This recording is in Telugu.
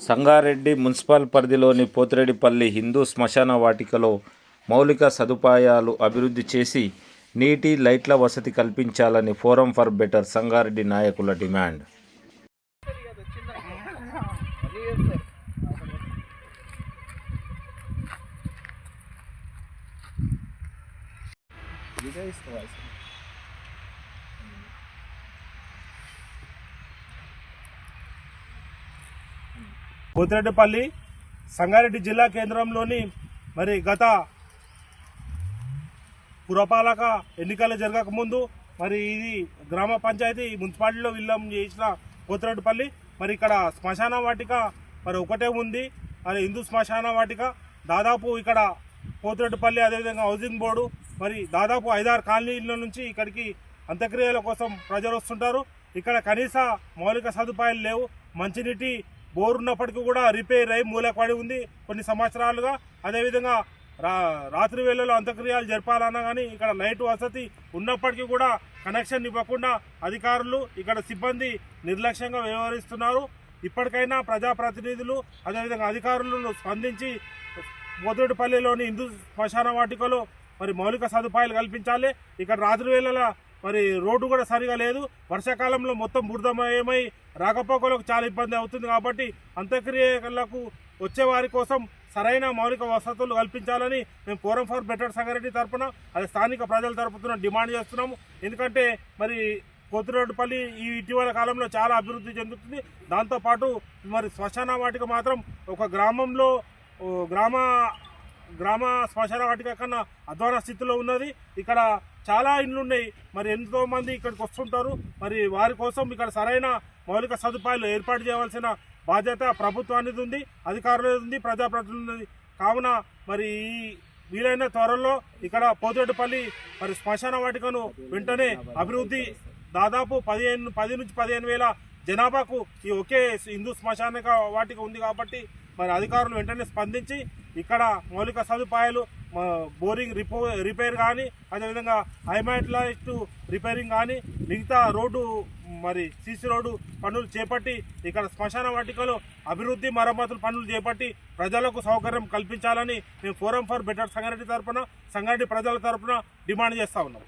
సంగారెడ్డి మున్సిపల్ పరిధిలోని పోతిరెడ్డిపల్లి హిందూ శ్మశాన వాటికలో మౌలిక సదుపాయాలు అభివృద్ధి చేసి నీటి లైట్ల వసతి కల్పించాలని ఫోరం ఫర్ బెటర్ సంగారెడ్డి నాయకుల డిమాండ్. పోతిరెడ్డిపల్లి సంగారెడ్డి జిల్లా కేంద్రంలోని మరి గత పురపాలక ఎన్నికలు జరగకముందు మరి ఇది గ్రామ పంచాయతీ మున్సిపాలిటీలో విలీనం చేసిన పోతిరెడ్డిపల్లి మరి ఇక్కడ శ్మశాన వాటిక మరి ఒకటే ఉంది. మరి హిందూ శ్మశాన వాటిక దాదాపు ఇక్కడ పోతిరెడ్డిపల్లి అదేవిధంగా హౌసింగ్ బోర్డు మరి దాదాపు 5-6 కాలనీల నుంచి ఇక్కడికి అంత్యక్రియల కోసం ప్రజలు వస్తుంటారు. ఇక్కడ కనీస మౌలిక సదుపాయాలు లేవు. మంచినీటి బోర్ ఉన్నప్పటికీ కూడా రిపేర్ అయి మూలపడి ఉంది కొన్ని సంవత్సరాలుగా. అదేవిధంగా రాత్రి వేళలో అంత్యక్రియలు జరపాలన్నా కానీ ఇక్కడ లైట్ వసతి ఉన్నప్పటికీ కూడా కనెక్షన్ ఇవ్వకుండా అధికారులు ఇక్కడ సిబ్బంది నిర్లక్ష్యంగా వ్యవహరిస్తున్నారు. ఇప్పటికైనా ప్రజాప్రతినిధులు అదేవిధంగా అధికారులను స్పందించి పోతిరెడ్డిపల్లిలోని హిందూ శ్మశాన వాటికలో మరి మౌలిక సదుపాయాలు కల్పించాలి. ఇక్కడ రాత్రి వేళల మరి రోడ్డు కూడా సరిగా లేదు. వర్షాకాలంలో మొత్తం బురదమయమై రాకపోకలకు చాలా ఇబ్బంది అవుతుంది. కాబట్టి అంత్యక్రియలకు వచ్చే వారి కోసం సరైన మౌలిక వసతులు కల్పించాలని మేము ఫోరం ఫర్ బెటర్ సంగారెడ్డి తరఫున అదే స్థానిక ప్రజల తరఫున డిమాండ్ చేస్తున్నాము. ఎందుకంటే మరి పోతిరెడ్డిపల్లి ఈ ఇటీవల కాలంలో చాలా అభివృద్ధి చెందుతుంది. దాంతోపాటు మరి శ్మశాన వాటిక మాత్రం ఒక గ్రామంలో గ్రామ శ్మశాన వాటిక కన్నా అధ్వాన స్థితిలో ఉన్నది. ఇక్కడ చాలా ఇండ్లు ఉన్నాయి. మరి ఎంతో మంది ఇక్కడికి వస్తుంటారు. మరి వారి కోసం ఇక్కడ సరైన మౌలిక సదుపాయాలు ఏర్పాటు చేయవలసిన బాధ్యత ప్రభుత్వానికి ఉంది, అధికారులది ఉంది, ప్రజాప్రతినిధులది. కావున మరి ఈ వీలైన త్వరలో ఇక్కడ పోతిరెడ్డిపల్లి మరి శ్మశాన వాటికను వెంటనే అభివృద్ధి దాదాపు 10 నుంచి 15 వేల జనాభాకు ఈ ఒకే హిందూ శ్మశాన వాటిక ఉంది. కాబట్టి మరి అధికారులు వెంటనే స్పందించి ఇక్కడ మౌలిక సదుపాయాలు బోరింగ్ రిపేర్ కానీ అదేవిధంగా హైమాట్లైట్ రిపేరింగ్ కానీ మిగతా రోడ్డు మరి సీసీ రోడ్డు పనులు చేపట్టి ఇక్కడ శ్మశాన వాటికలో అభివృద్ధి మరమ్మతుల పనులు చేపట్టి ప్రజలకు సౌకర్యం కల్పించాలని మేము ఫోరం ఫర్ బెటర్ సంగారెడ్డి తరఫున సంగారెడ్డి ప్రజల తరఫున డిమాండ్ చేస్తూ ఉన్నాం.